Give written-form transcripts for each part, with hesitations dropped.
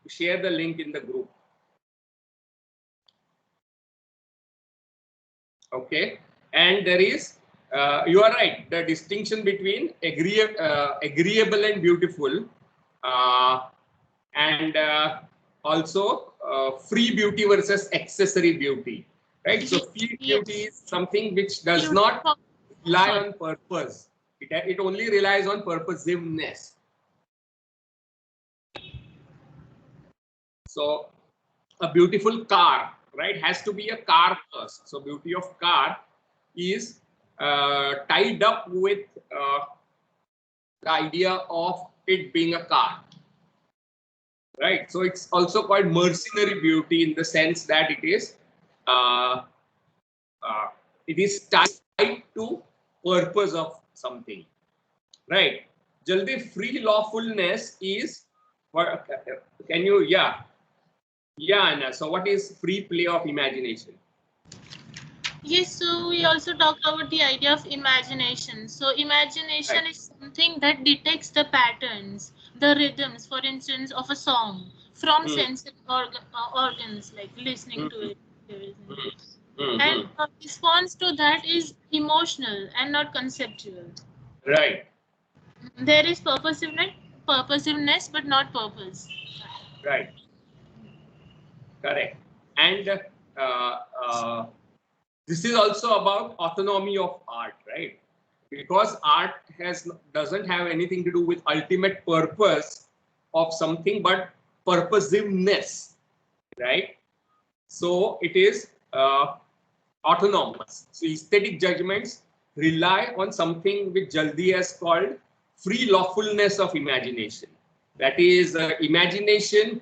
share the link in the group. Okay, and there is, you are right, the distinction between agreeable and beautiful, and also free beauty versus accessory beauty, right? So free beauty is something which does not rely on purpose. It only relies on purposiveness. So a beautiful car, right, has to be a car first. So beauty of car is tied up with the idea of it being a car, right? So it's also called mercenary beauty in the sense that uh, it is tied to purpose of something, right? Jaldi, free lawfulness is what? Can you? Yeah, Anna. So what is free play of imagination? Yes, so we also talk about the idea of imagination. So imagination is something that detects the patterns, the rhythms, for instance, of a song from sensory organs, like listening to it. And a response to that is emotional and not conceptual. Right. There is purposiveness, but not purpose. Right. Correct. And this is also about autonomy of art, right? Because art doesn't have anything to do with ultimate purpose of something, but purposiveness, right? So it is autonomous. So aesthetic judgments rely on something which Jaldi has called free lawfulness of imagination. That is, imagination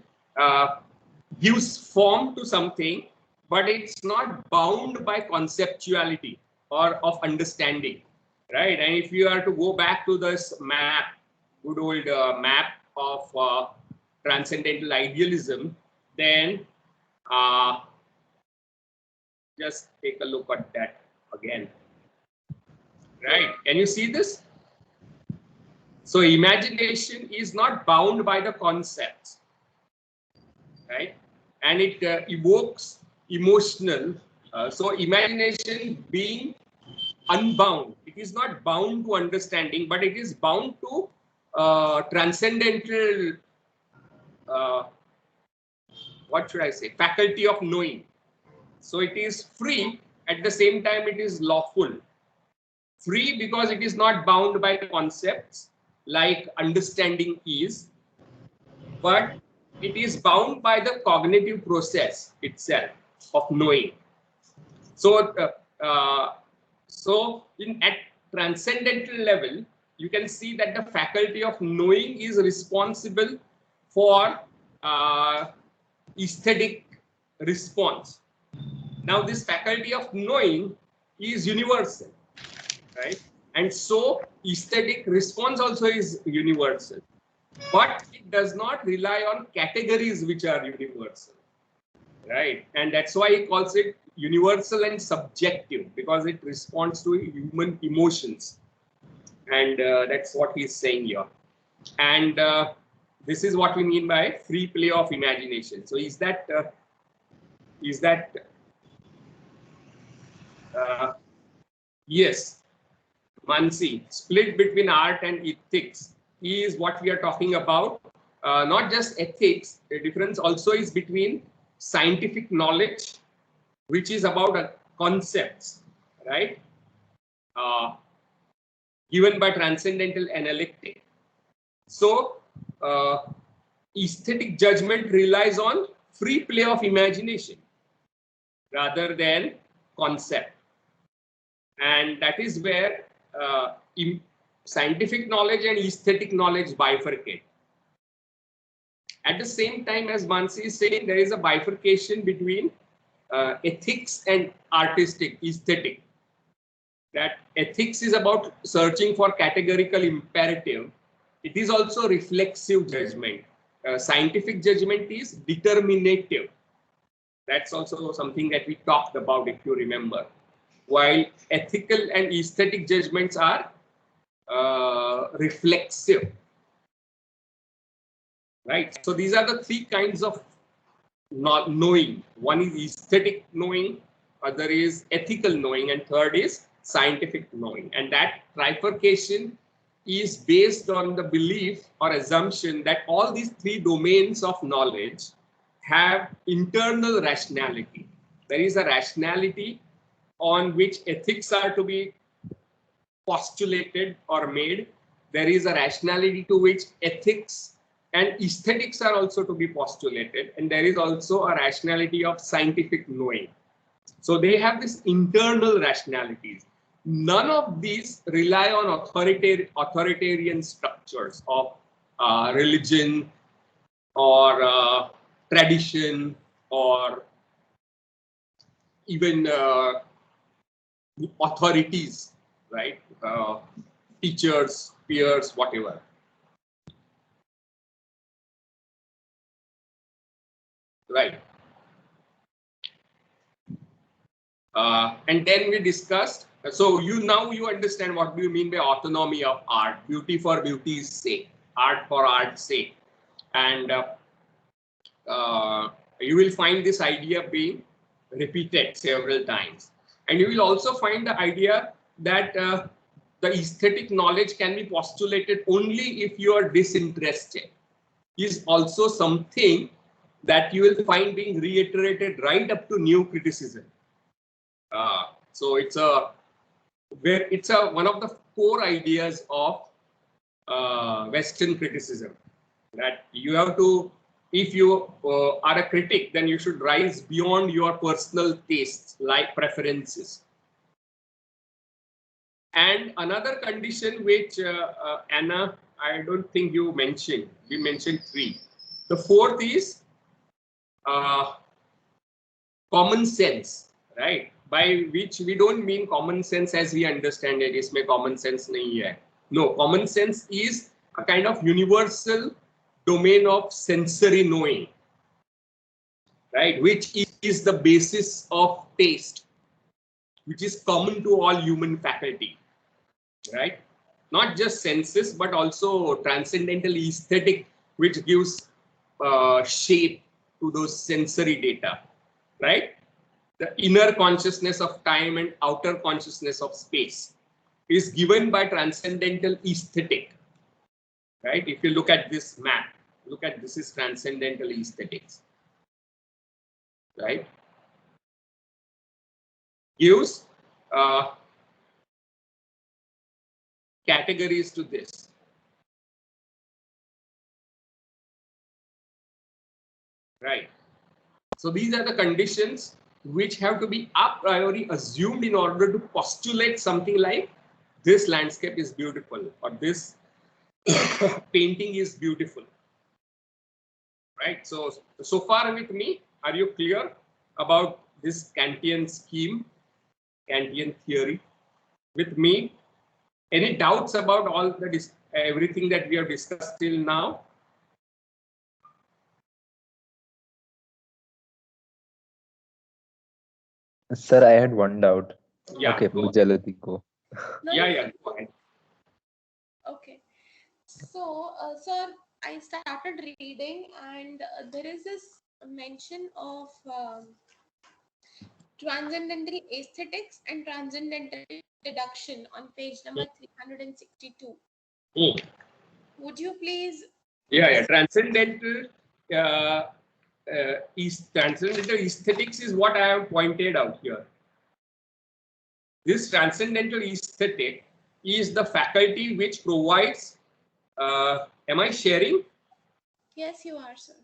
gives form to something, but it's not bound by conceptuality or of understanding, right? And if you are to go back to this map, good old map of transcendental idealism, then just take a look at that again, right? Can you see this? So imagination is not bound by the concepts, right? And it evokes emotional. So imagination being unbound, it is not bound to understanding, but it is bound to transcendental, what should I say, faculty of knowing. So it is free, at the same time it is lawful. Free because it is not bound by concepts like understanding is, but it is bound by the cognitive process itself of knowing. So, at transcendental level, you can see that the faculty of knowing is responsible for aesthetic response. Now, this faculty of knowing is universal, right? And so aesthetic response also is universal, but it does not rely on categories which are universal, right? And that's why he calls it universal and subjective, because it responds to human emotions. And that's what he's saying here. And this is what we mean by free play of imagination. So is that yes, Mansi, split between art and ethics is what we are talking about. Not just ethics, the difference also is between scientific knowledge, which is about concepts, right? Given by transcendental analytic. So, aesthetic judgment relies on free play of imagination rather than concept. And that is where scientific knowledge and aesthetic knowledge bifurcate. At the same time, as Mansi is saying, there is a bifurcation between ethics and artistic, aesthetic. That ethics is about searching for categorical imperative. It is also reflexive judgment. Scientific judgment is determinative. That's also something that we talked about, if you remember. While ethical and aesthetic judgments are reflexive. right? So these are the three kinds of not knowing. One is aesthetic knowing, other is ethical knowing, and third is scientific knowing. And that trifurcation is based on the belief or assumption that all these three domains of knowledge have internal rationality. There is a rationality on which ethics are to be postulated or made. There is a rationality to which ethics and aesthetics are also to be postulated, and there is also a rationality of scientific knowing. So they have this internal rationalities. None of these rely on authoritarian structures of religion or tradition or even authorities, right? Teachers, peers, whatever. Right. And then we discussed, so you understand what do you mean by autonomy of art, beauty for beauty's sake, art for art's sake. And you will find this idea being repeated several times. And you will also find the idea that the aesthetic knowledge can be postulated only if you are disinterested, is also something that you will find being reiterated right up to new criticism. So it's one of the core ideas of Western criticism, that you have to, if you are a critic, then you should rise beyond your personal tastes, like preferences. And another condition which Anna, I don't think you mentioned. We mentioned three. The fourth is common sense, right? By which we don't mean common sense as we understand it. इसमें common sense नहीं है. No, common sense is a kind of universal domain of sensory knowing, right? Which is the basis of taste, which is common to all human faculty, right? Not just senses, but also transcendental aesthetic, which gives shape to those sensory data, right? The inner consciousness of time and outer consciousness of space is given by transcendental aesthetic, right? If you look at this map, look at this is transcendental aesthetics, right? Gives categories to this. Right. So these are the conditions which have to be a priori assumed in order to postulate something like this landscape is beautiful or this painting is beautiful. Right. So far with me, are you clear about this Kantian scheme, Kantian theory? With me, any doubts about all the everything that we have discussed till now? Sir, I had one doubt. Yeah. Okay, Go. Jalati, go. No, Yeah. Go ahead. Okay. So, sir, I started reading, and there is this mention of transcendental aesthetics and transcendental deduction on page number 362. Would you please? Yeah. Transcendental transcendental aesthetics is what I have pointed out here. This transcendental aesthetic is the faculty which provides. Am I sharing? Yes, you are, sir.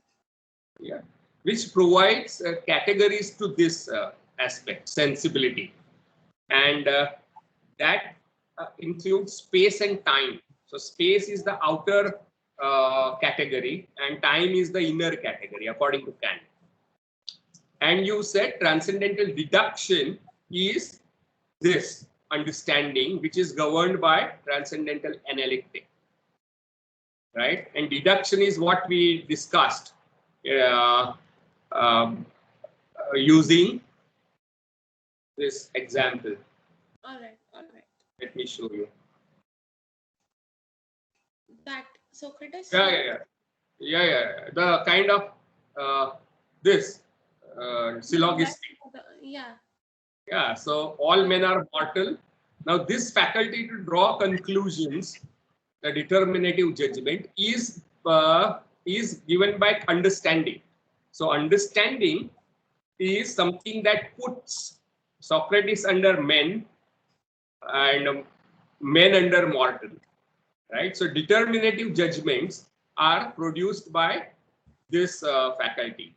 Yeah, which provides categories to this aspect, sensibility, and that includes space and time. So space is the outer category and time is the inner category according to Kant. And you said transcendental deduction is this understanding which is governed by transcendental analytic, right? And deduction is what we discussed using this example. All right. Let me show you. That Socrates. Yeah. The kind of this syllogistic. Yeah. Yeah, so all men are mortal. Now, this faculty to draw conclusions, the determinative judgment, is given by understanding. So, understanding is something that puts Socrates under men and men under mortal, right? So, determinative judgments are produced by this faculty,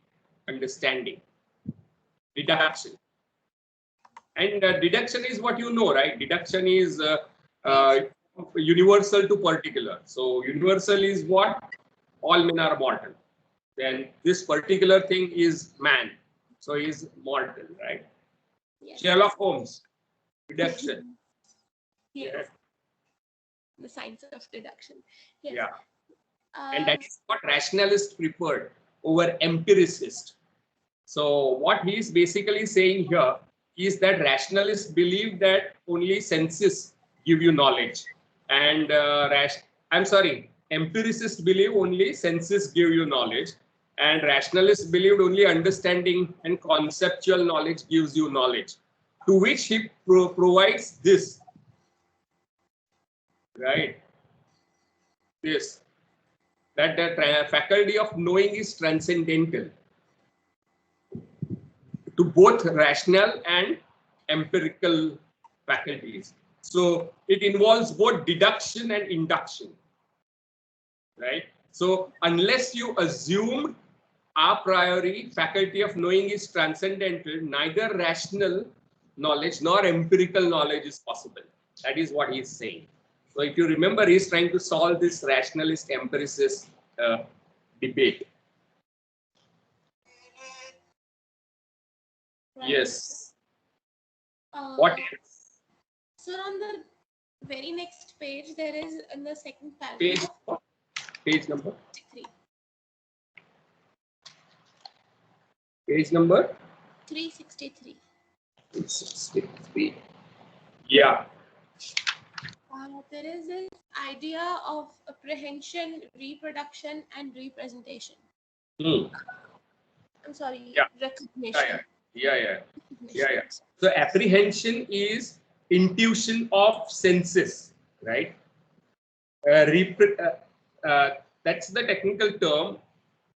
understanding, deduction. And deduction is what you know, right? Deduction is universal to particular. So universal is what? All men are mortal. Then this particular thing is man. So he is mortal, right? Yes. Sherlock Holmes, deduction. Yes. Yeah. The science of deduction. Yes. Yeah. And that is what rationalist preferred over empiricist. So what he is basically saying here is that rationalists believe that only senses give you knowledge, and empiricists believe only senses give you knowledge, and rationalists believe only understanding and conceptual knowledge gives you knowledge. To which he provides this, right? This, that the faculty of knowing is transcendental to both rational and empirical faculties. So it involves both deduction and induction, right? So unless you assume a priori faculty of knowing is transcendental, neither rational knowledge nor empirical knowledge is possible. That is what he is saying. So if you remember, he is trying to solve this rationalist empiricist debate. Right. Yes. What else? So on the very next page, there is in the second Page, paragraph. page number? 3. Page number? 363. 363. Yeah. There is this idea of apprehension, reproduction, and representation. Hmm. I'm sorry, Yeah. recognition. Yeah. So apprehension is intuition of senses, right? That's the technical term.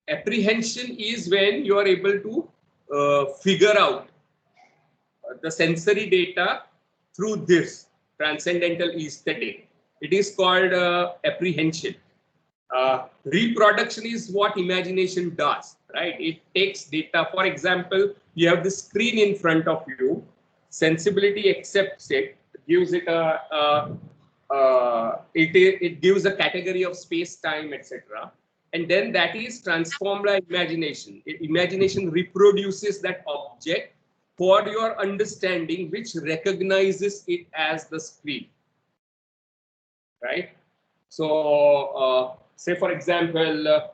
Apprehension is when you are able to figure out the sensory data through this transcendental aesthetic. It is called apprehension. Reproduction is what imagination does, right? It takes data. For example, you have the screen in front of you. Sensibility accepts it, gives it it gives a category of space, time, etc. And then that is transformed by imagination. Imagination reproduces that object for your understanding, which recognizes it as the screen, right? So say for example,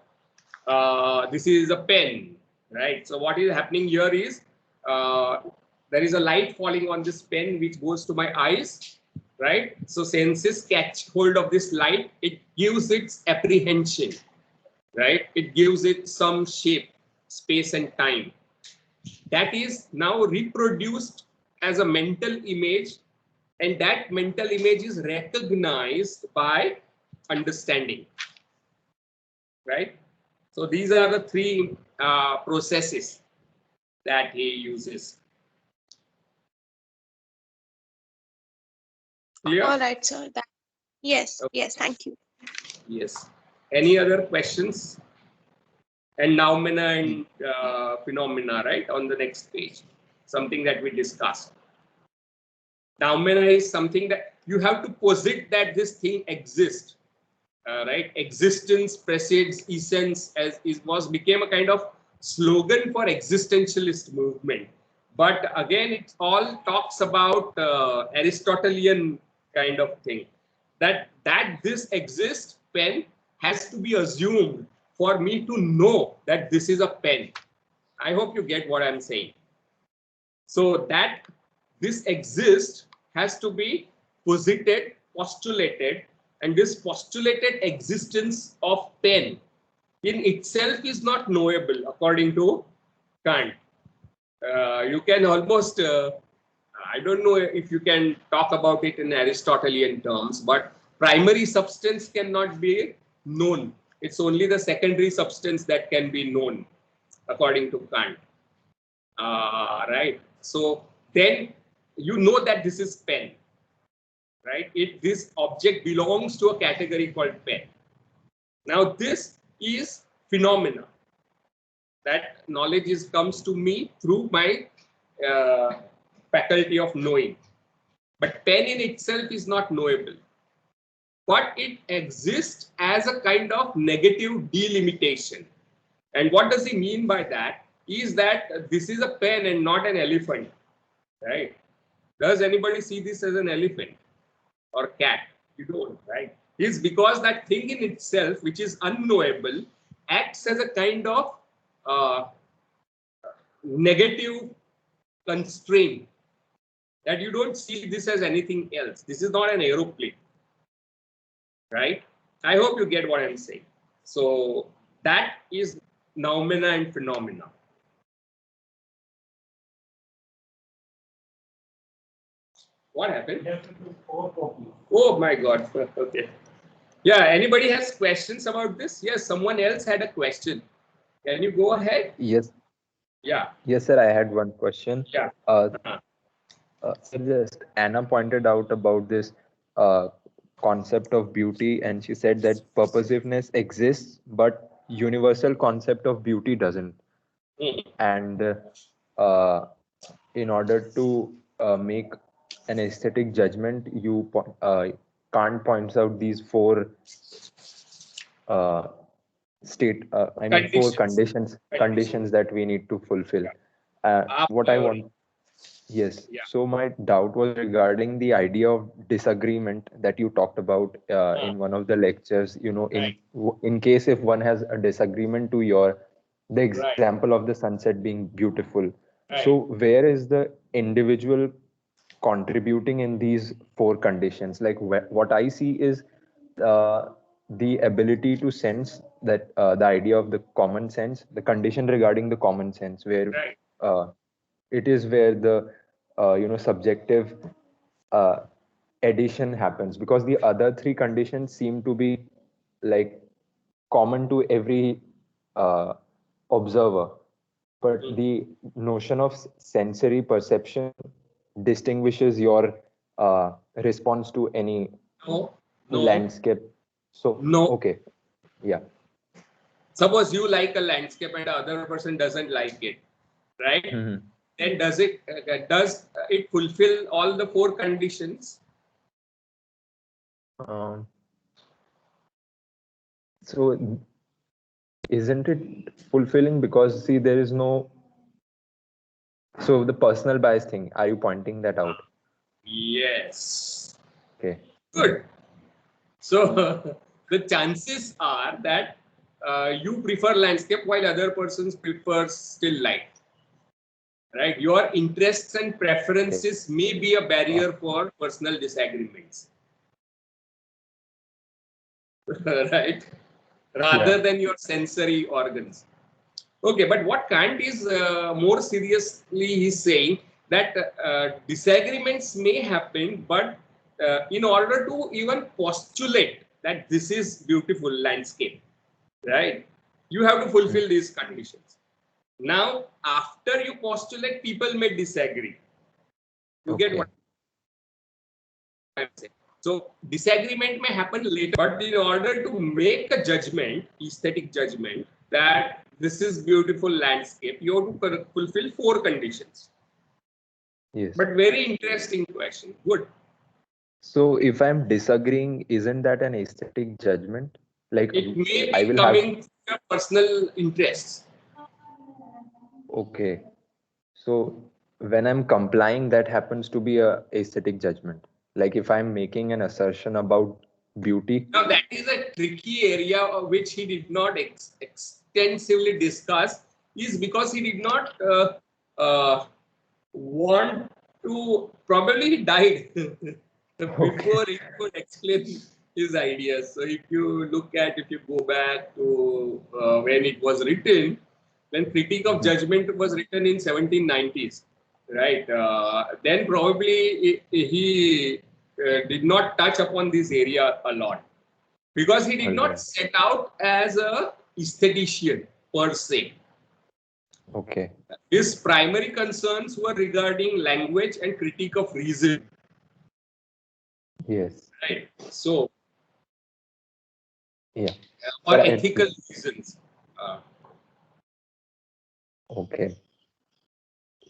this is a pen, right? So what is happening here is there is a light falling on this pen which goes to my eyes, right? So senses catch hold of this light, it gives its apprehension, right? It gives it some shape, space and time. That is now reproduced as a mental image, and that mental image is recognized by understanding, right? So these are the three processes that he uses. Clear? All right, sir. Yes, Okay. yes, thank you. Yes. Any other questions? And noumena and phenomena, right? On the next page, something that we discussed. Noumena is something that you have to posit that this thing exists, right? Existence precedes essence, as became a kind of slogan for existentialist movement. But again, it all talks about Aristotelian kind of thing. That this exists, pen, has to be assumed for me to know that this is a pen. I hope you get what I'm saying. So that this exists has to be posited, postulated, and this postulated existence of pen in itself is not knowable according to Kant. You can almost, I don't know if you can talk about it in Aristotelian terms, but primary substance cannot be known. It's only the secondary substance that can be known according to Kant. Right. So then you know that this is pen, right? This object belongs to a category called pen. Now this is phenomena. That knowledge comes to me through my faculty of knowing. But pen in itself is not knowable. But it exists as a kind of negative delimitation. And what does he mean by that? Is that this is a pen and not an elephant, right? Does anybody see this as an elephant or cat? You don't, right? It's because that thing in itself, which is unknowable, acts as a kind of negative constraint, that you don't see this as anything else. This is not an aeroplane, right? I hope you get what I'm saying. So that is noumena and phenomena. What happened? Oh my God. Okay. Yeah, anybody has questions about this? Yes, someone else had a question. Can you go ahead? Yes. Yeah. Yes, sir. I had one question. Yeah. So just Anna pointed out about this concept of beauty, and she said that purposiveness exists, but universal concept of beauty doesn't. And in order to make an aesthetic judgment, Kant points out these four uh, four conditions that we need to fulfill. What I want, yes. Yeah. So my doubt was regarding the idea of disagreement that you talked about in one of the lectures. You know, in case if one has a disagreement to the example of the sunset being beautiful. So where is the individual contributing in these four conditions? Like what I see is the ability to sense, that the idea of the common sense, the condition regarding the common sense, where it is where the subjective addition happens, because the other three conditions seem to be like common to every observer, but the notion of sensory perception distinguishes your response to any landscape. So okay, yeah. Suppose you like a landscape and the other person doesn't like it, right? Then does it fulfill all the four conditions? So isn't it fulfilling, because see, there is no, so the personal bias thing, are you pointing that out? Yes. Okay. Good. So the chances are that you prefer landscape while other persons prefer still life. Right? Your interests and preferences may be a barrier for personal disagreements. Right? Rather than your sensory organs. Okay, but what Kant is more seriously he's saying that disagreements may happen, but in order to even postulate that this is beautiful landscape, right? You have to fulfill these conditions. Now, after you postulate, people may disagree. You get what I'm saying? So disagreement may happen later, but in order to make a judgment, aesthetic judgment, that this is beautiful landscape, you have to fulfill four conditions. Yes. But very interesting question. Good. So if I'm disagreeing, isn't that an aesthetic judgment? Like it may be coming from your personal interests. Okay. So when I'm complying, that happens to be a aesthetic judgment. Like if I'm making an assertion about beauty. Now that is a tricky area which he did not extensively discuss, is because he did not want to, probably he died before he could explain his ideas. So if you go back to when it was written, when Critique of Judgment was written in 1790s, right? Then probably he did not touch upon this area a lot because he did not set out as a aesthetician per se. Okay. His primary concerns were regarding language and critique of reason. Yes. Right. So, yeah. Or ethical reasons. Okay.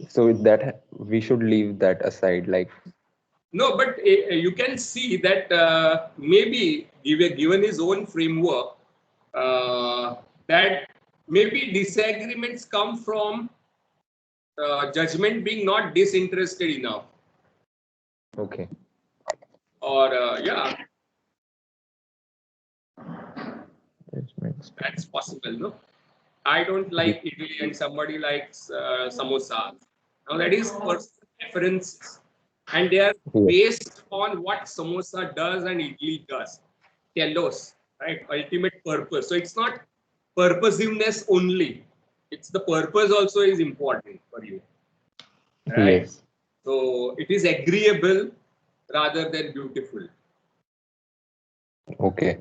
So that we should leave that aside, like. No, but you can see that maybe given his own framework, that maybe disagreements come from judgment being not disinterested enough. Okay. Or yeah. Judgments. That's possible, no? I don't like idli and somebody likes samosa. Now that is personal preferences, and they are based on what samosa does and idli does. Telos, right? Ultimate purpose. So it's not purposiveness only. It's the purpose also is important for you, right? Yes. So it is agreeable rather than beautiful. Okay.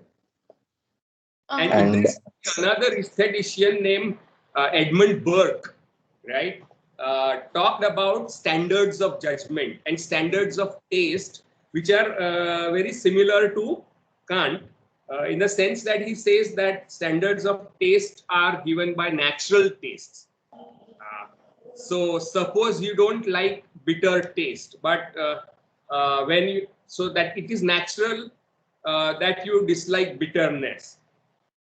And another aesthetician named Edmund Burke, right, talked about standards of judgment and standards of taste, which are very similar to Kant, in the sense that he says that standards of taste are given by natural tastes. So suppose you don't like bitter taste, but so that it is natural that you dislike bitterness.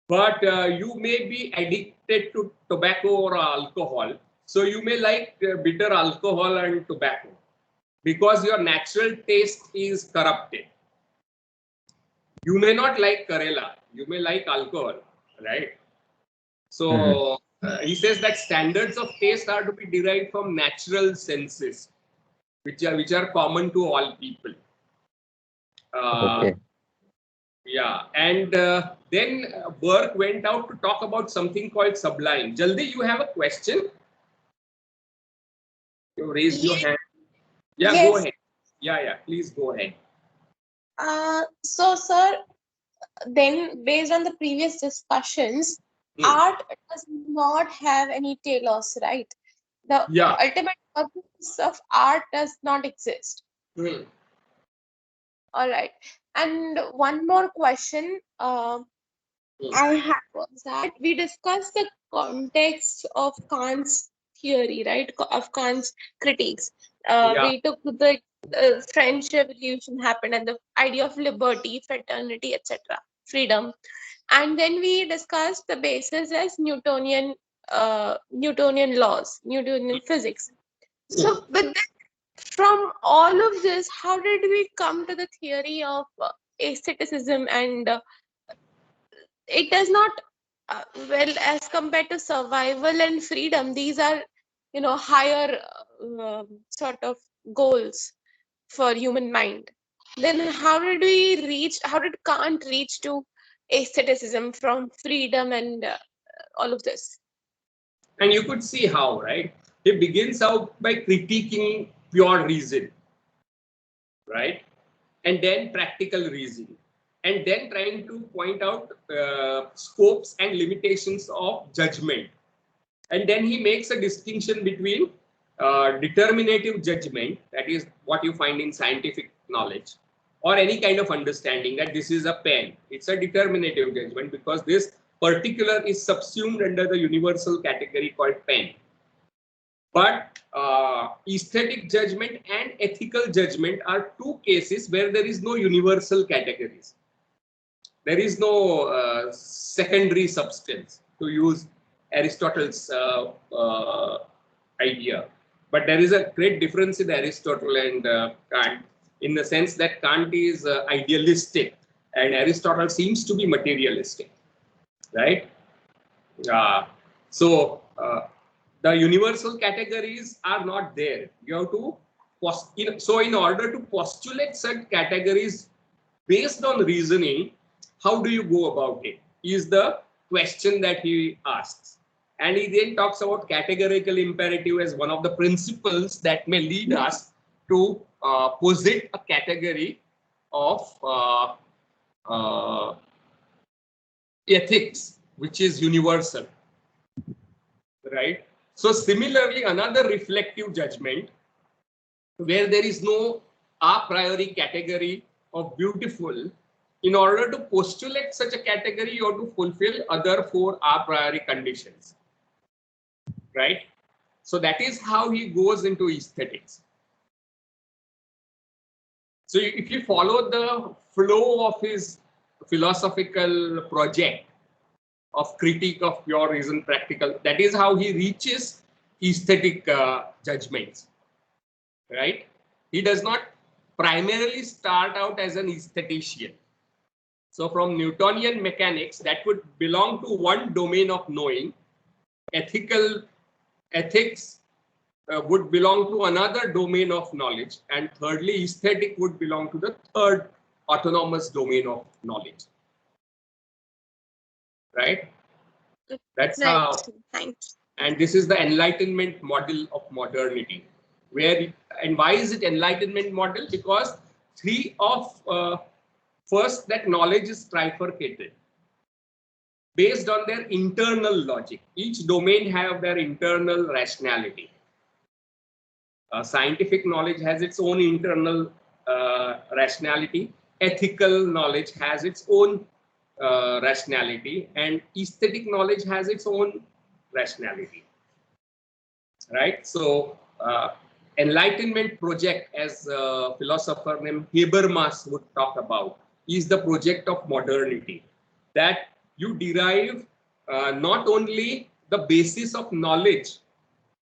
But you may be addicted to tobacco or alcohol. So you may like bitter alcohol and tobacco because your natural taste is corrupted. You may not like Karela. You may like alcohol, right? So he says that standards of taste are to be derived from natural senses, which are common to all people. Okay. Yeah, and then Burke went out to talk about something called sublime. Jaldi, you have a question? You raised your hand. Yeah, Yes. Go ahead. Yeah, please go ahead. So, sir, then based on the previous discussions, art does not have any telos, right? The ultimate purpose of art does not exist. All right. And one more question I have was that we discussed the context of Kant's theory, right? Of Kant's critiques. We took the French Revolution happened and the idea of liberty, fraternity, etc., freedom. And then we discussed the basis as Newtonian laws, Newtonian physics. So, but then from all of this, how did we come to the theory of aestheticism? And it does not, well, as compared to survival and freedom, these are, higher sort of goals for human mind. Then how did Kant reach to aestheticism from freedom and all of this? And you could see how, right? He begins out by critiquing pure reason, right? And then practical reason. And then trying to point out scopes and limitations of judgment. And then he makes a distinction between determinative judgment, that is what you find in scientific knowledge, or any kind of understanding that this is a pen. It's a determinative judgment because this particular is subsumed under the universal category called pen. But aesthetic judgment and ethical judgment are two cases where there is no universal categories. There is no secondary substance, to use Aristotle's idea. But there is a great difference in Aristotle and Kant, in the sense that Kant is idealistic and Aristotle seems to be materialistic, right? So the universal categories are not there. You have to in order to postulate such categories, based on reasoning, how do you go about it? Is the question that he asks. And he then talks about categorical imperative as one of the principles that may lead us to posit a category of ethics, which is universal, right? So similarly, another reflective judgment where there is no a priori category of beautiful. In order to postulate such a category, you have to fulfill other 4 a priori conditions, right? So that is how he goes into aesthetics. So if you follow the flow of his philosophical project of critique of pure reason practical, that is how he reaches aesthetic judgments, right? He does not primarily start out as an aesthetician. So from Newtonian mechanics, that would belong to one domain of knowing. Ethics would belong to another domain of knowledge. And thirdly, aesthetic would belong to the third autonomous domain of knowledge. Right? That's Right. how. Thanks. And this is the Enlightenment model of modernity. And why is it Enlightenment model? Because first, that knowledge is trifurcated based on their internal logic. Each domain have their internal rationality. Scientific knowledge has its own internal rationality. Ethical knowledge has its own rationality, and aesthetic knowledge has its own rationality. Right? So, Enlightenment project, as a philosopher named Habermas would talk about, is the project of modernity, that you derive not only the basis of knowledge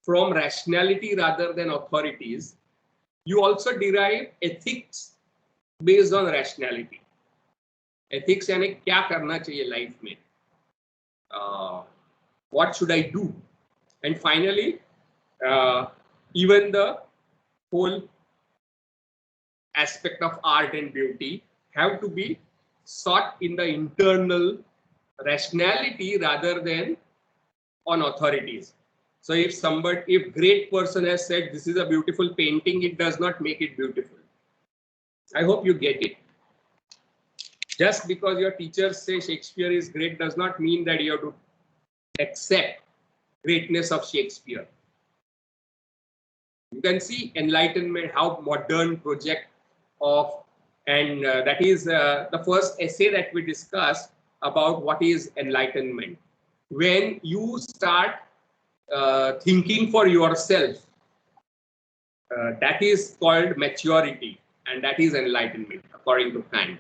from rationality rather than authorities, you also derive ethics based on rationality. Ethics यानी क्या करना चाहिए life में, what should I do, and finally even the whole aspect of art and beauty have to be sought in the internal rationality rather than on authorities. So if great person has said this is a beautiful painting, it does not make it beautiful. I hope you get it. Just because your teachers say Shakespeare is great does not mean that you have to accept greatness of Shakespeare. You can see Enlightenment, how modern project of, and that is the first essay that we discussed about what is enlightenment. When you start thinking for yourself, that is called maturity, and that is enlightenment according to Kant.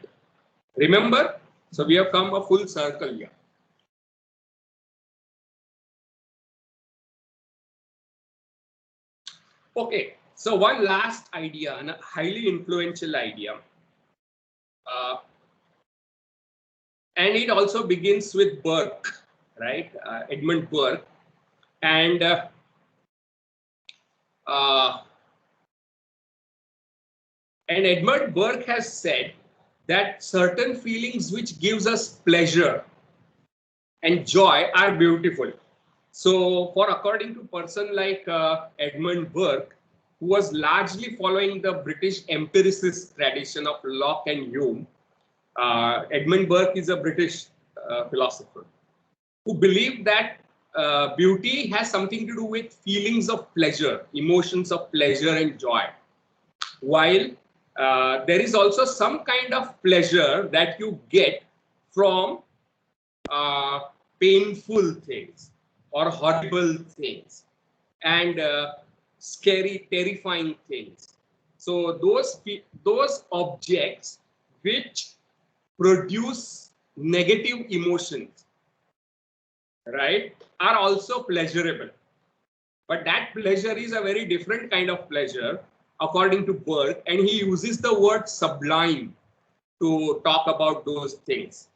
Remember? So we have come a full circle here. Okay, so one last idea, and a highly influential idea, and it also begins with Burke, right? Edmund Burke, and Edmund Burke has said that certain feelings which gives us pleasure and joy are beautiful. So, according to a person like Edmund Burke, who was largely following the British empiricist tradition of Locke and Hume, Edmund Burke is a British philosopher who believed that beauty has something to do with feelings of pleasure, emotions of pleasure and joy, while there is also some kind of pleasure that you get from painful things or horrible things and scary, terrifying things. So those objects which produce negative emotions, right, are also pleasurable. But that pleasure is a very different kind of pleasure, according to Burke, and he uses the word sublime to talk about those things,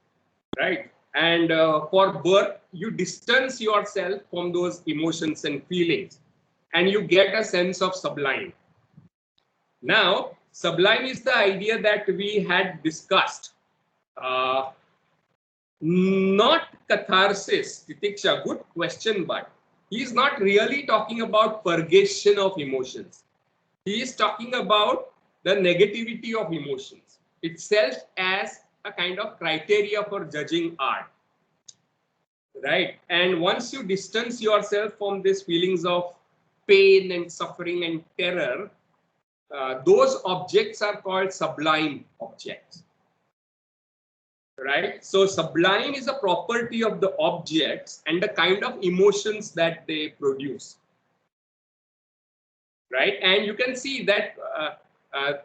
right? And for Burke, you distance yourself from those emotions and feelings, and you get a sense of sublime. Now, Sublime is the idea that we had discussed. Not catharsis. Titiksha, good question, but he is not really talking about purgation of emotions. He is talking about the negativity of emotions itself as a kind of criteria for judging art. Right. And once you distance yourself from these feelings of pain and suffering and terror, those objects are called sublime objects. Right. So sublime is a property of the objects and the kind of emotions that they produce. Right. And you can see that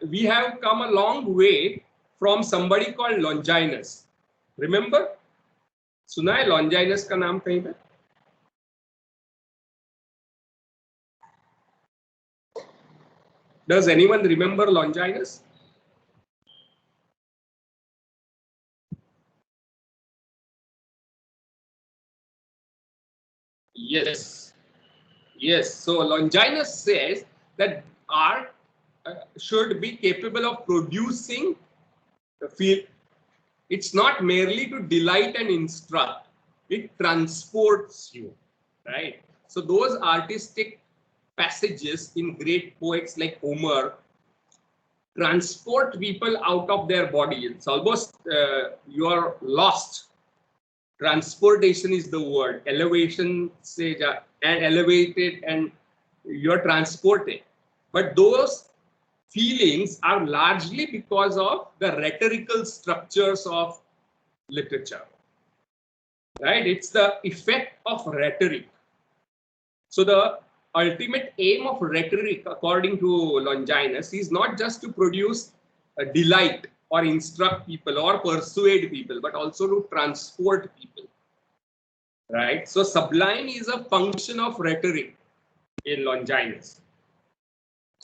we have come a long way from somebody called Longinus. Remember? सुना है Longinus का नाम कहीं पे? Does anyone remember Longinus? Yes. Yes. So Longinus says that art should be capable of producing the feel. It's not merely to delight and instruct. It transports you, right? So those artistic passages in great poets like Homer transport people out of their body. It's almost you are lost. Transportation is the word. Elevation, say, and elevated, and you're transported. But those feelings are largely because of the rhetorical structures of literature. Right? It's the effect of rhetoric. So the ultimate aim of rhetoric, according to Longinus, is not just to produce a delight or instruct people or persuade people, but also to transport people. Right? So sublime is a function of rhetoric in Longinus.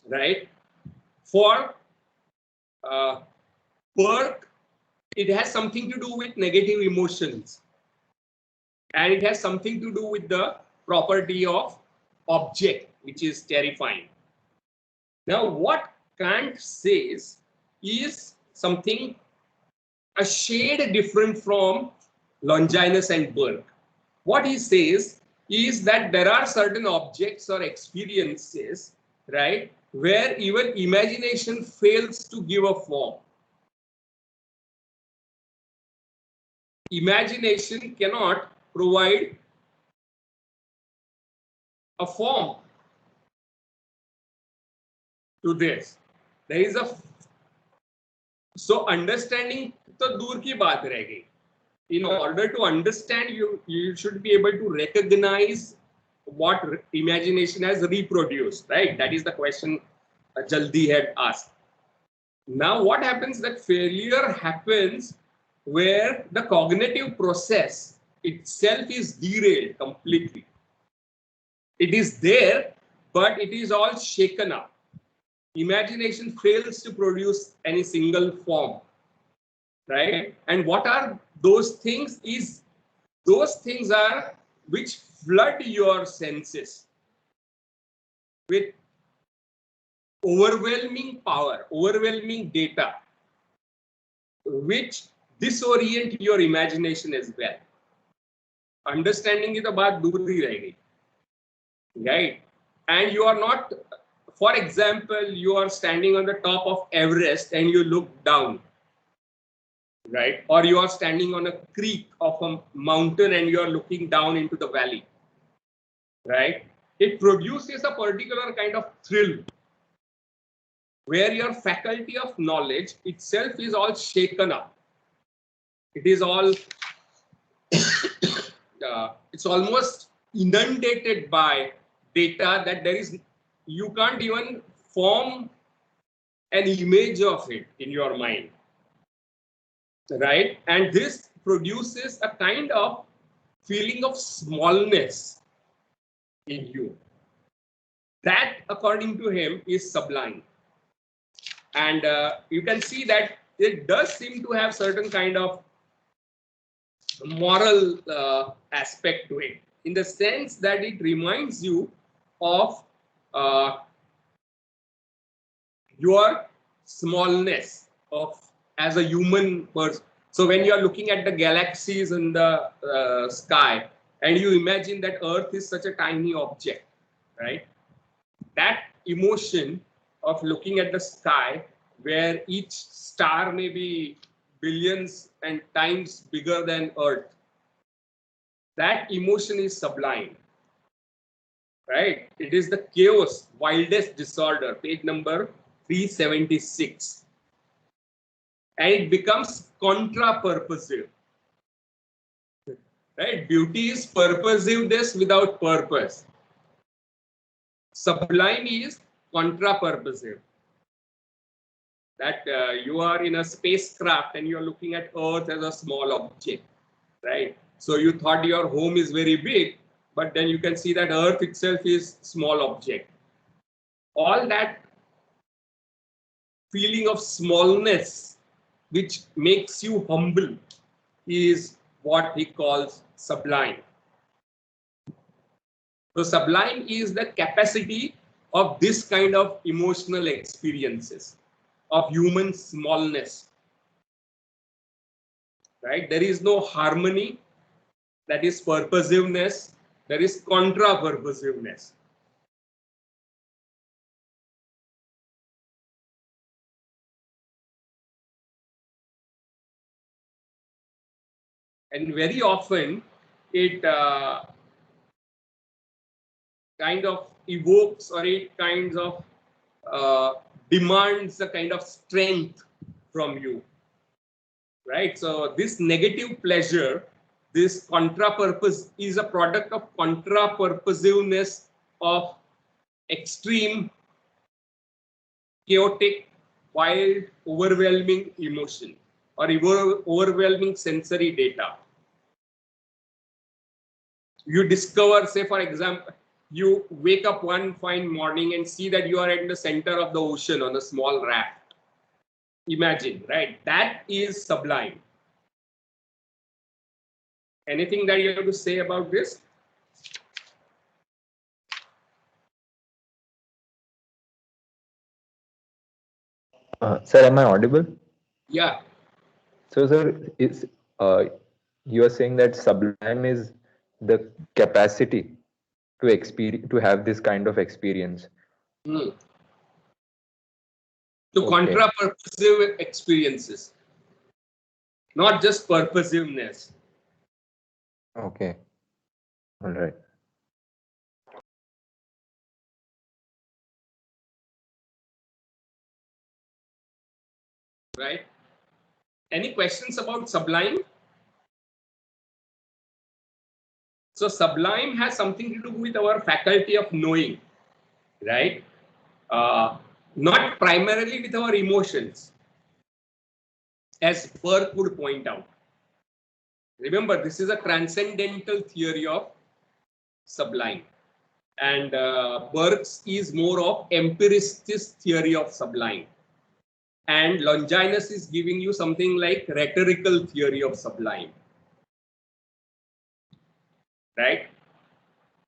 Right? For Burke, it has something to do with negative emotions. And it has something to do with the property of object, which is terrifying. Now, what Kant says is something a shade different from Longinus and Burke. What he says is that there are certain objects or experiences, right, where even imagination fails to give a form. Imagination cannot provide a form to this. There is a so understanding तो दूर की बात रह गई. In order to understand, you should be able to recognize what imagination has reproduced, right? That is the question Jaldi had asked. Now, what happens that failure happens where the cognitive process itself is derailed completely. It is there, but it is all shaken up. Imagination fails to produce any single form, right? And what are those things? Those things are which flood your senses with overwhelming power, overwhelming data, which disorient your imagination as well. Understanding is about दूर ही रह गई, right? And you are not, for example, you are standing on the top of Everest and you look down, right? Or you are standing on a creek of a mountain and you are looking down into the valley, right? It produces a particular kind of thrill where your faculty of knowledge itself is all shaken up. It is all, it's almost inundated by data that there is, you can't even form an image of it in your mind, right? And this produces a kind of feeling of smallness in you. That, according to him, is sublime. And you can see that it does seem to have certain kind of moral aspect to it, in the sense that it reminds you of your smallness of as a human person. So when you are looking at the galaxies in the sky and you imagine that Earth is such a tiny object, right? That emotion of looking at the sky where each star may be billions and times bigger than Earth, that emotion is sublime, right? It is the chaos, wildest disorder, page number 376. And it becomes contra-purposive, right? Beauty is purposiveness without purpose. Sublime is contra-purposive. That you are in a spacecraft and you are looking at Earth as a small object, right? So you thought your home is very big, but then you can see that Earth itself is small object. All that feeling of smallness, which makes you humble, is what he calls sublime. So sublime is the capacity of this kind of emotional experiences of human smallness, right? There is no harmony, that is purposiveness, there is contra-purposiveness. And very often it kind of evokes, or it kind of demands a kind of strength from you, right? So this negative pleasure, this contra-purpose, is a product of contra-purposiveness of extreme, chaotic, wild, overwhelming emotion or overwhelming sensory data. You discover, say for example, you wake up one fine morning and see that you are in the center of the ocean on a small raft. Imagine, right? That is sublime. Anything that you have to say about this? Sir, am I audible? Yeah. So, sir, you are saying that sublime is the capacity to experience, to have this kind of experience. To Okay. contra-purposive experiences, not just purposiveness. Okay. All right. Right? Any questions about sublime? So sublime has something to do with our faculty of knowing, right? Not primarily with our emotions, as Burke would point out. Remember, this is a transcendental theory of sublime. And Burke's is more of empiricist theory of sublime. And Longinus is giving you something like rhetorical theory of sublime. Right?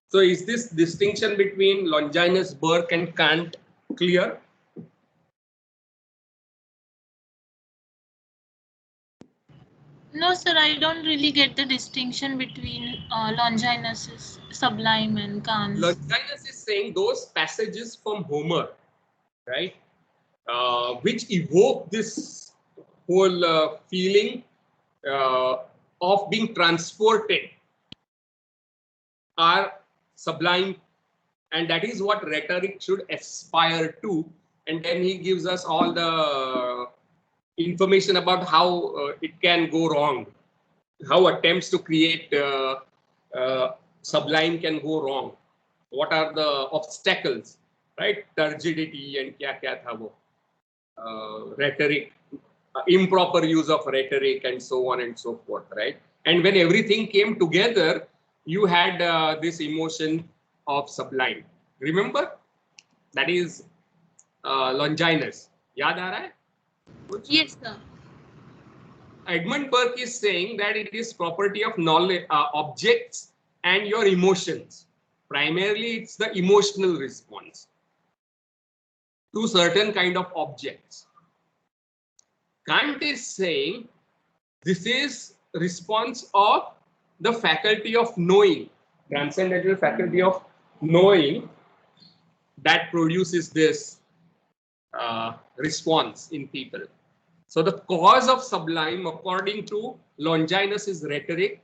So is this distinction between Longinus, Burke and Kant clear? No, sir, I don't really get the distinction between Longinus' Sublime and Kant's. Longinus is saying those passages from Homer, right, which evoke this whole feeling of being transported, are sublime, and that is what rhetoric should aspire to. And then he gives us all the information about how it can go wrong, how attempts to create sublime can go wrong. What are the obstacles, right? Turgidity and kya kya tha wo, rhetoric, improper use of rhetoric, and so on and so forth, right? And when everything came together, you had this emotion of sublime. Remember? That is Longinus. Yaad aa raha hai? Yes, sir. Edmund Burke is saying that it is property of knowledge, objects and your emotions. Primarily, it's the emotional response to certain kind of objects. Kant is saying this is response of the faculty of knowing, transcendental faculty of knowing, that produces this response in people. So the cause of sublime, according to Longinus, is rhetoric.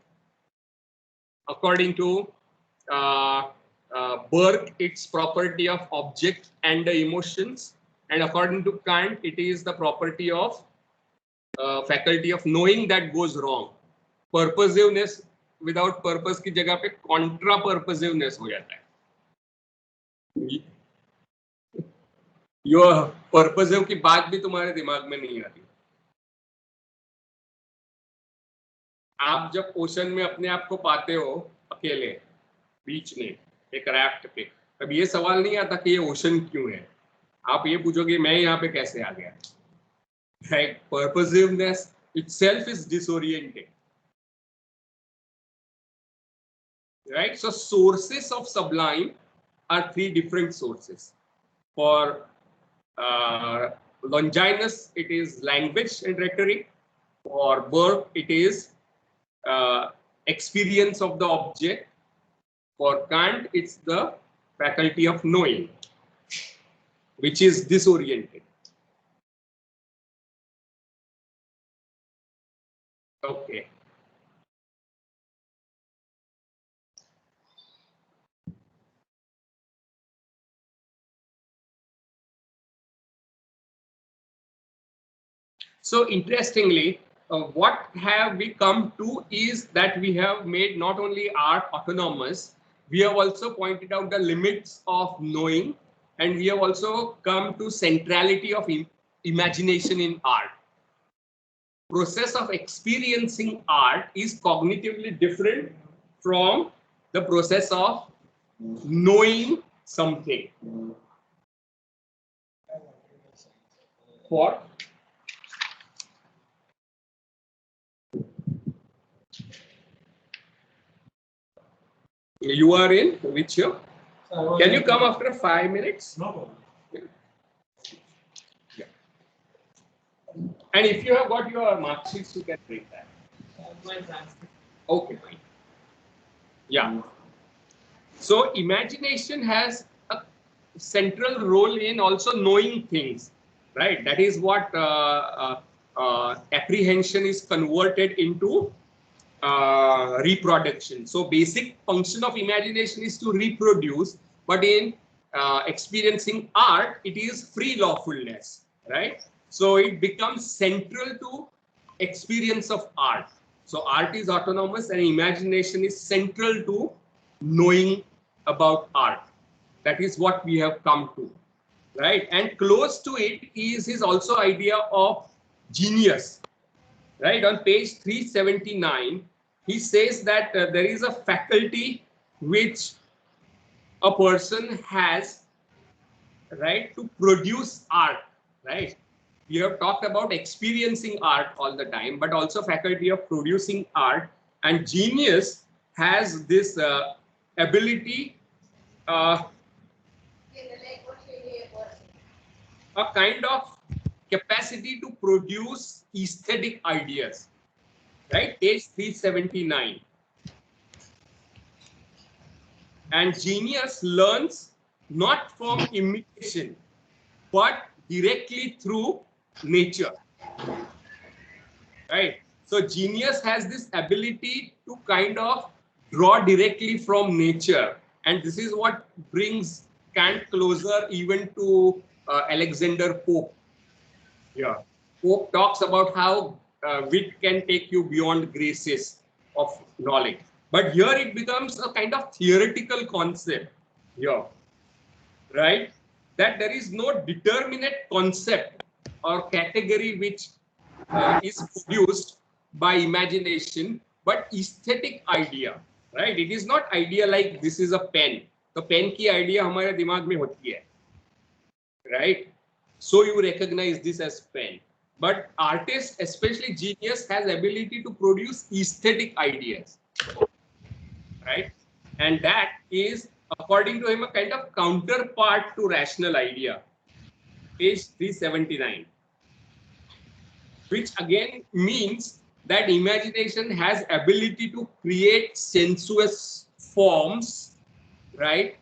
According to Burke, it's property of object and the emotions. And according to Kant, it is the property of faculty of knowing that goes wrong. Purposiveness without purpose की जगह पे contra purposiveness हो जाता है. Your purposive की बात भी तुम्हारे दिमाग में नहीं आती. आप जब ओशन में अपने आप को पाते हो अकेले बीच में एक राफ्ट पे, तब ये सवाल नहीं आता कि ये ओशन क्यों है. आप ये पूछोगे मैं यहाँ पे कैसे आ गया. Right? Purposiveness itself is disorienting. Right? So sources of sublime are three different sources. For Longinus, it is language and rhetoric. For Burke, it is experience of the object. For Kant, it's the faculty of knowing, which is disoriented. Okay. So interestingly, what have we come to is that we have made not only art autonomous, we have also pointed out the limits of knowing, and we have also come to centrality of imagination in art. Process of experiencing art is cognitively different from the process of knowing something. What? You are in which year? Can you come after 5 minutes? No problem. Yeah. And if you have got your mark sheets, you can bring that. Okay, fine. Yeah. So imagination has a central role in also knowing things, right? That is what apprehension is converted into reproduction. So basic function of imagination is to reproduce, but in experiencing art, it is free lawfulness, right? So it becomes central to experience of art. So art is autonomous and imagination is central to knowing about art. That is what we have come to, right? And close to it is his also idea of genius, right? On page 379, he says that there is a faculty which a person has, right, to produce art, right? We have talked about experiencing art all the time, but also faculty of producing art, and genius has this ability, a kind of capacity to produce aesthetic ideas, right? Page 379. And genius learns not from imitation, but directly through nature, right? So genius has this ability to kind of draw directly from nature, and this is what brings Kant closer even to Alexander Pope. Yeah, Pope talks about how wit can take you beyond graces of knowledge, but here it becomes a kind of theoretical concept. Yeah, right? That there is no determinate concept or category which is produced by imagination, but aesthetic idea, right? It is not idea like this is a pen. The pen की idea हमारे दिमाग में होती है, right? So you recognize this as pen. But artist, especially genius, has ability to produce aesthetic ideas, right? And that is, according to him, a kind of counterpart to rational idea. Page 379. which again means that imagination has ability to create sensuous forms, right?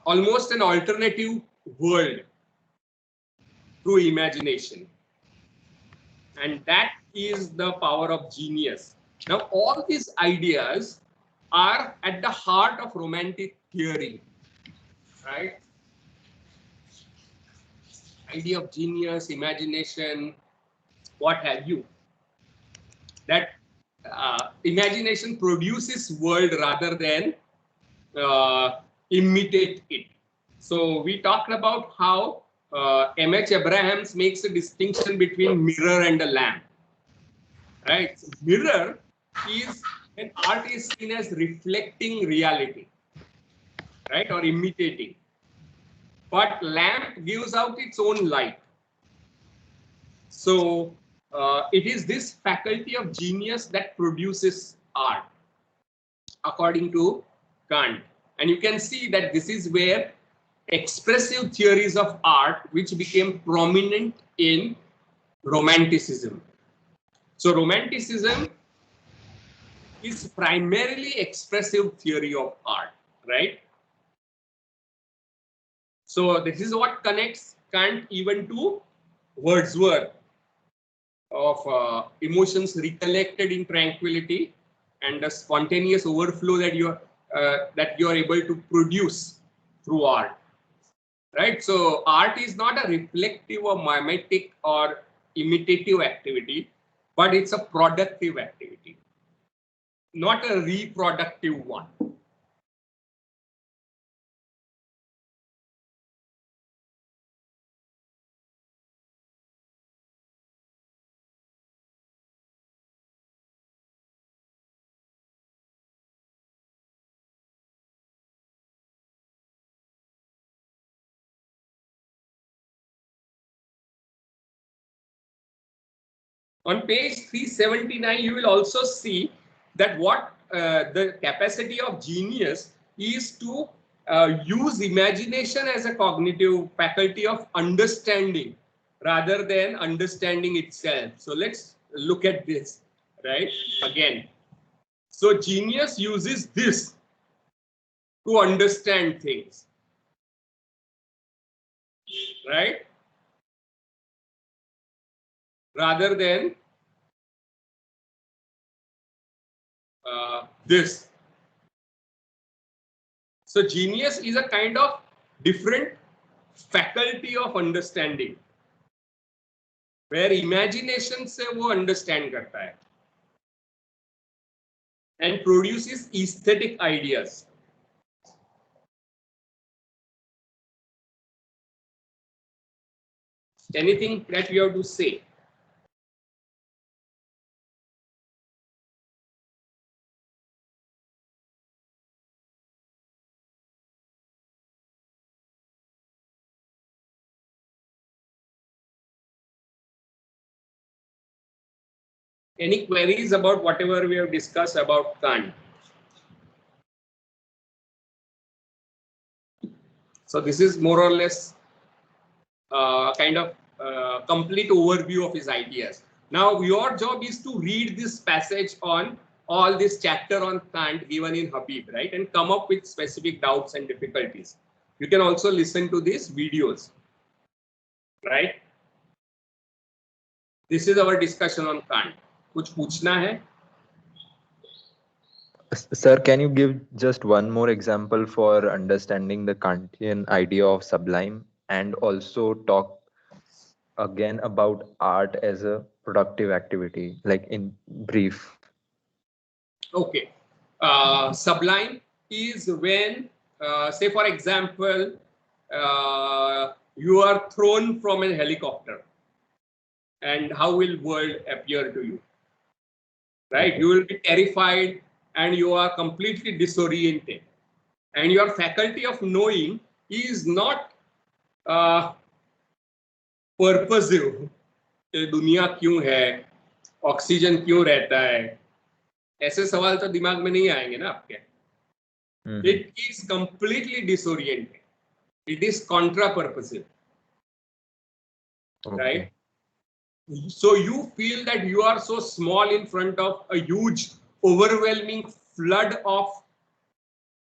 Almost an alternative world through imagination. And that is the power of genius. Now, all these ideas are at the heart of romantic theory, right? Idea of genius, imagination, what have you. That imagination produces world rather than imitate it. So we talked about how M.H. Abrahams makes a distinction between mirror and a lamp. Right? So mirror is an art is seen as reflecting reality, right, or imitating. But lamp gives out its own light. So it is this faculty of genius that produces art, according to Kant. And you can see that this is where expressive theories of art, which became prominent in Romanticism. So Romanticism is primarily expressive theory of art, right? So this is what connects Kant even to Wordsworth of emotions recollected in tranquility and the spontaneous overflow that you are able to produce through art, right? So art is not a reflective or mimetic or imitative activity, but it's a productive activity, not a reproductive one. On page 379, you will also see that what the capacity of genius is to use imagination as a cognitive faculty of understanding rather than understanding itself. So let's look at this, right? Again. So genius uses this to understand things, right? Rather than this. So genius is a kind of different faculty of understanding, where imagination से वो understand करता है and produces aesthetic ideas. Anything that you have to say? Any queries about whatever we have discussed about Kant? So this is more or less kind of complete overview of his ideas. Now your job is to read this passage on all this chapter on Kant given in Habib, right, and come up with specific doubts and difficulties. You can also listen to these videos, right? This is our discussion on Kant. कुछ पूछना है? Sir, can you give just one more example for understanding the Kantian idea of sublime, and also talk again about art as a productive activity, like in brief? Okay. Sublime is when, say for example, you are thrown from a helicopter, and how will world appear to you? Right? You will be terrified and you are completely disoriented. And your faculty of knowing is not purposive. दुनिया क्यों है, oxygen क्यों रहता है, ऐसे सवाल तो दिमाग में नहीं आएंगे ना आपके. It is completely disoriented. It is contra-purposive. Okay. Right? So you feel that you are so small in front of a huge, overwhelming flood of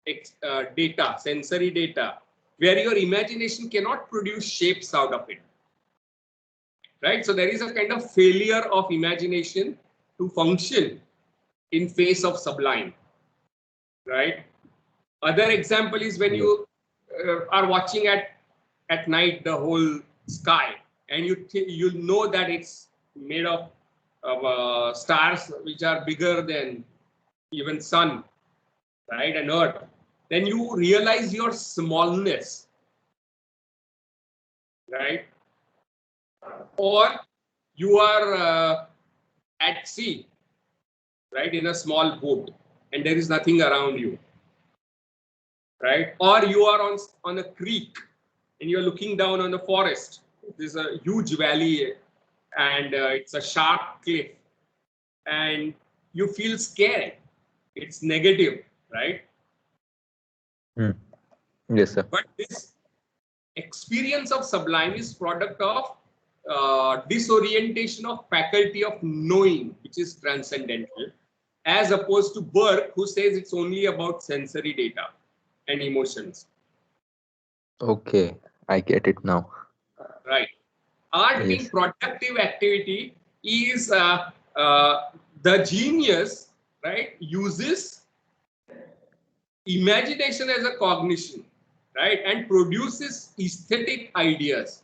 data, sensory data, where your imagination cannot produce shapes out of it. Right? So there is a kind of failure of imagination to function in face of sublime. Right? Other example is when you are watching at night the whole sky, and you know that it's made of stars which are bigger than even sun, right, and earth. Then you realize your smallness, right? Or you are at sea, right, in a small boat, and there is nothing around you, right? Or you are on a creek and you're looking down on the forest. There's a huge valley and it's a sharp cliff, and you feel scared. It's negative, right? Yes, sir. But this experience of sublime is product of disorientation of faculty of knowing, which is transcendental, as opposed to Burke, who says it's only about sensory data and emotions. Okay, I get it now. Right. Art being Yes. productive activity is the genius, right, uses imagination as a cognition, right, and produces aesthetic ideas,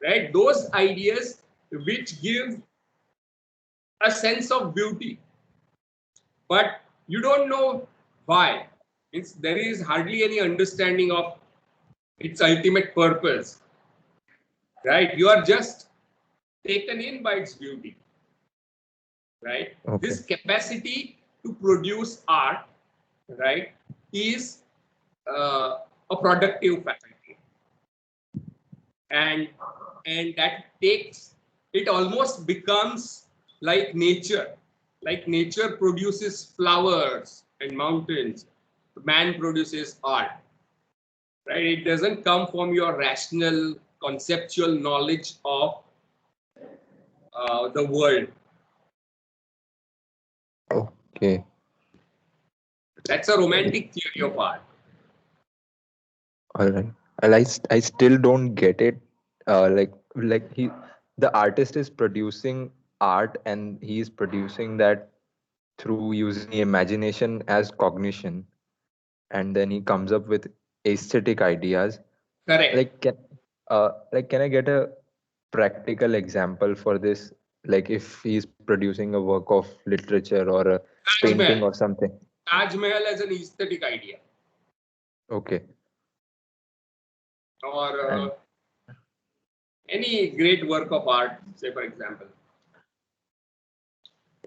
right, those ideas which give a sense of beauty, but you don't know why. There is hardly any understanding of its ultimate purpose, right? You are just taken in by its beauty, right? Okay. This capacity to produce art, right, is a productive faculty, and that takes, it almost becomes like nature. Like nature produces flowers and mountains, man produces art, right? It doesn't come from your rational conceptual knowledge of the world. Okay. That's a romantic theory of art. All right. Well, I still don't get it. The artist is producing art and he is producing that through using imagination as cognition, and then he comes up with aesthetic ideas. Correct. Can I get a practical example for this? Like if he's producing a work of literature or a Taj painting Mahal. or something. Taj Mahal as an aesthetic idea. Okay. Or And any great work of art, say for example,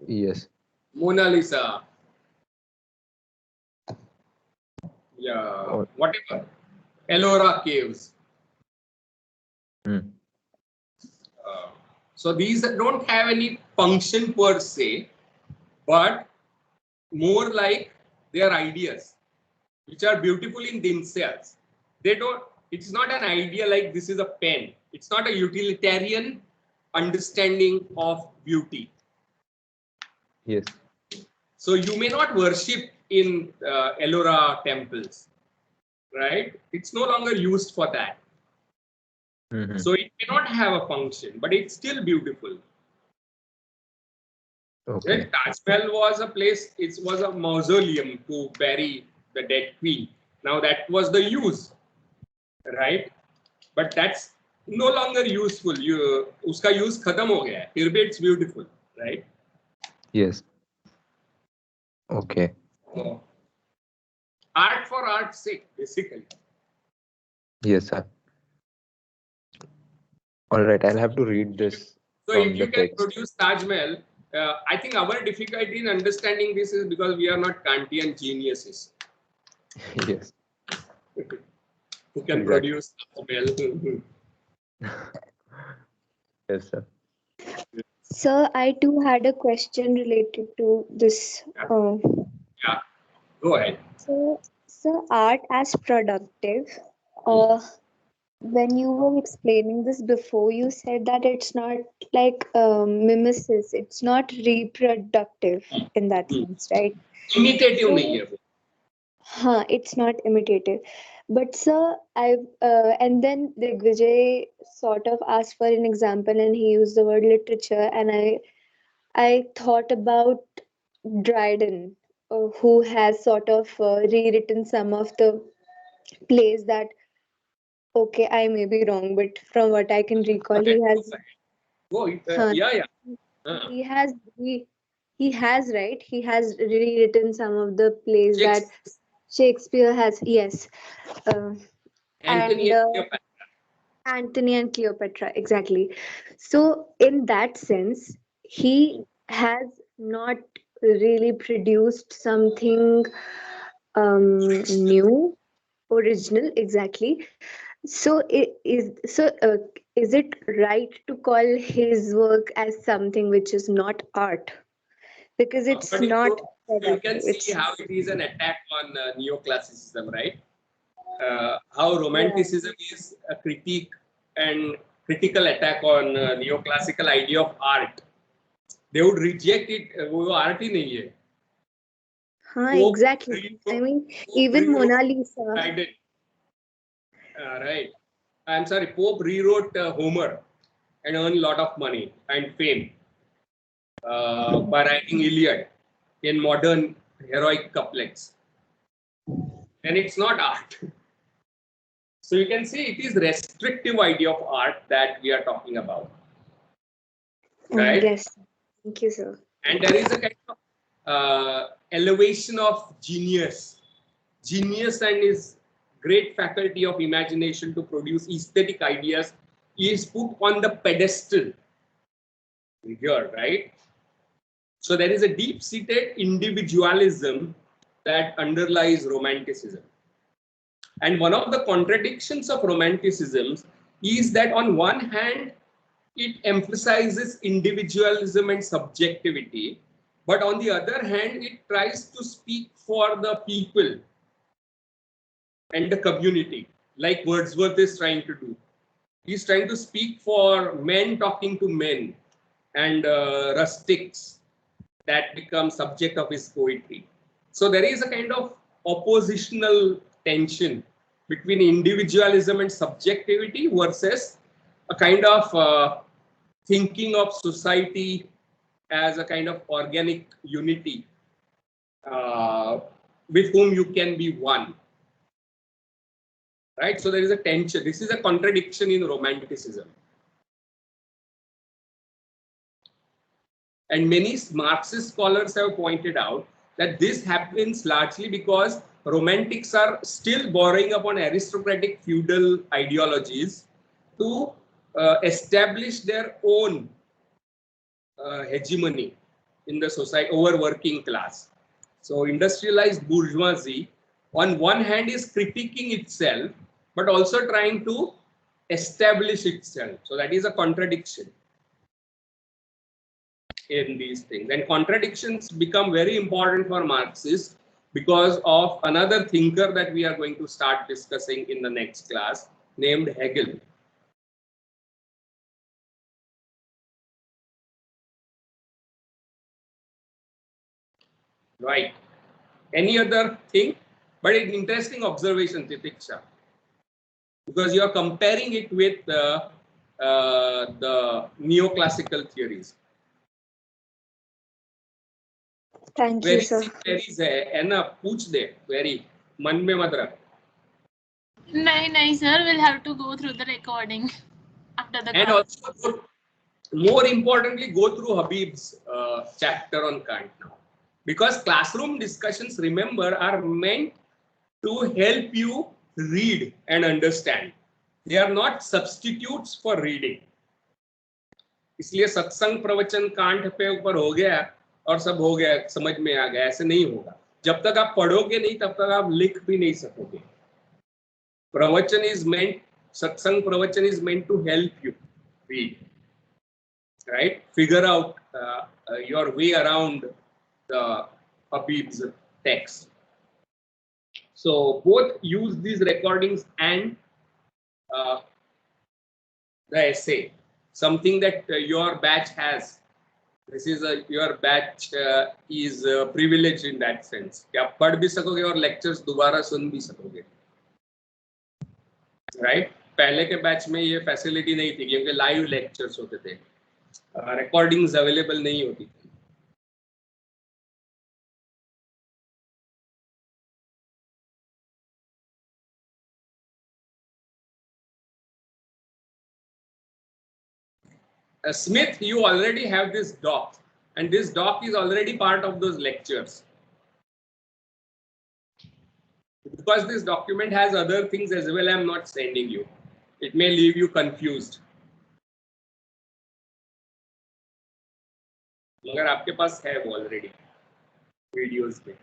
yes. Mona Lisa, yeah, Or, whatever, Ellora Caves. hmm. So these don't have any function per se, but more like they are ideas which are beautiful in themselves. They don't, it's not an idea like this is a pen. It's not a utilitarian understanding of beauty. Yes. So you may not worship in Ellora temples, right? It's no longer used for that. Mm-hmm. So it may not have a function, but it's still beautiful. Okay. Right? Taj Mahal was a place, it was a mausoleum to bury the dead queen. Now that was the use, right? But that's no longer useful. Uska use khatam ho gaya. Fir bhi it's beautiful, right? Yes. Okay. So, art for art's sake, basically. Yes, sir. All right. I'll have to read this So from if the you can text. produce Taj Mahal, I think our difficulty in understanding this is because we are not Kantian geniuses Yes. who can Exactly. produce Taj Mahal. Yes, sir. Sir, I too had a question related to this. Yeah, go ahead. So art as productive. Uh, when you were explaining this before, you said that it's not like mimesis, it's not reproductive in that sense, right? Imitative So, नहीं है वो. it's not imitative. But sir, and then Digvijay sort of asked for an example and he used the word literature, and I thought about Dryden, who has sort of rewritten some of the plays that, okay, I may be wrong, but from what I can recall, Okay. he has, Go. huh, Yeah. he has, he has, right? He has rewritten some of the plays that Shakespeare, Shakespeare has, yes. Uh, Anthony and and Cleopatra. Antony and Cleopatra, exactly. So, in that sense, he has not really produced something new, original, exactly. So, is it right to call his work as something which is not art? Because it's But not you can productive. see It's how it is an attack on neoclassicism, right? How yeah. romanticism is a critique and critical attack on neoclassical idea of art. They would reject it. वो art ही नहीं है. Pope Exactly. I rewrote, mean, Pope even rewrote Mona Lisa. Dryden. Right. I'm sorry. Pope rewrote Homer and earned a lot of money and fame by writing Iliad in modern heroic couplets. And it's not art. So you can see it is restrictive idea of art that we are talking about, right? Yes. Thank you, sir. And there is a kind of elevation of genius. Genius and his great faculty of imagination to produce aesthetic ideas is put on the pedestal here, right? So there is a deep-seated individualism that underlies romanticism. And one of the contradictions of romanticism is that on one hand, it emphasizes individualism and subjectivity, but on the other hand, it tries to speak for the people and the community, like Wordsworth is trying to do. He's trying to speak for men talking to men and rustics that become subject of his poetry. So there is a kind of oppositional tension between individualism and subjectivity versus a kind of thinking of society as a kind of organic unity with whom you can be one. Right? So there is a tension. This is a contradiction in romanticism. And many Marxist scholars have pointed out that this happens largely because romantics are still borrowing upon aristocratic feudal ideologies to establish their own hegemony in the society over working class. So industrialized bourgeoisie on one hand is critiquing itself, but also trying to establish itself. So that is a contradiction in these things. And contradictions become very important for Marxists because of another thinker that we are going to start discussing in the next class named Hegel. Right. Any other thing? But an interesting observation, Titiksha, because you are comparing it with the neoclassical theories. Thank you, Very sir. C queries है ना, पूछ दे query मन में मत रख. नहीं sir, we'll have to go through the recording after the And class. also, more importantly, go through Habib's chapter on Kant now, because classroom discussions, remember, are meant to help you read and understand. They are not substitutes for reading. इसलिए सत्संग प्रवचन can't pay ऊपर हो गया और सब हो गया, समझ में आ गया, ऐसे नहीं होगा. जब तक आप पढ़ोगे नहीं तब तक आप लिख भी नहीं सकोगे. प्रवचन is meant, satsang pravachan is meant to help you read, right? Figure out your way around the Habib's text. So both use these recordings and the essay, something that your batch has. This is your batch is privileged in that sense कि आप पढ़ भी सकोगे और lectures दोबारा सुन भी सकोगे, right? पहले के बैच में ये फैसिलिटी नहीं थी क्योंकि लाइव लेक्चर्स होते थे, रिकॉर्डिंग्स अवेलेबल नहीं होती थी. Smith, you already have this doc, and this doc is already part of those lectures. Because this document has other things as well, I am not sending you. It may leave you confused. मगर आपके पास है वो already videos में.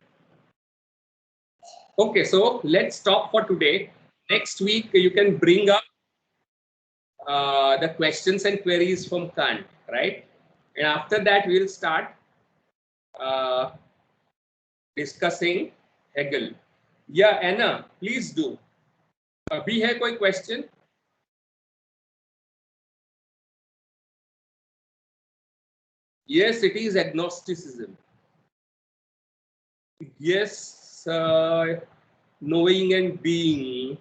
Okay, so let's stop for today. Next week you can bring up the questions and queries from Kant, right? And after that we'll start discussing Hegel. Yeah, Anna, please do. अभी है कोई question? Yes, it is agnosticism. Yes, knowing and being.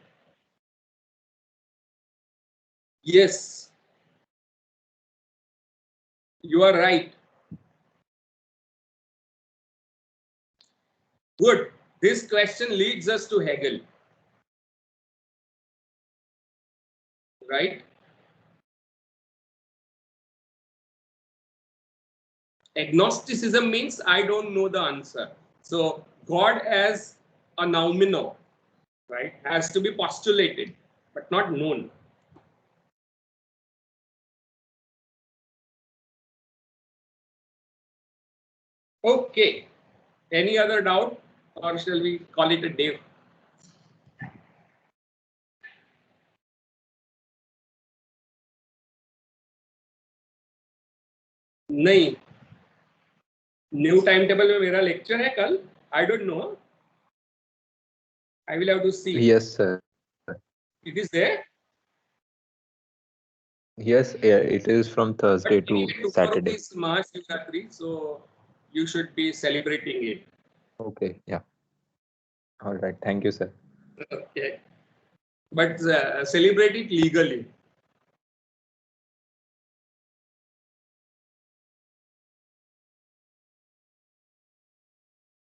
Yes, you are right. Good. This question leads us to Hegel. Right? Agnosticism means I don't know the answer. So God as a noumeno, right, has to be postulated, but not known. Okay. Any other doubt, or shall we call it a day? नहीं, new time table में मेरा lecture है कल. I don't know. I will have to see. Yes, sir. It is there. Yes, it is from Thursday But to anyway, Saturday. is Mahashivratri, so you should be celebrating it. Okay, yeah. All right. Thank you, sir. Okay. But celebrate it legally.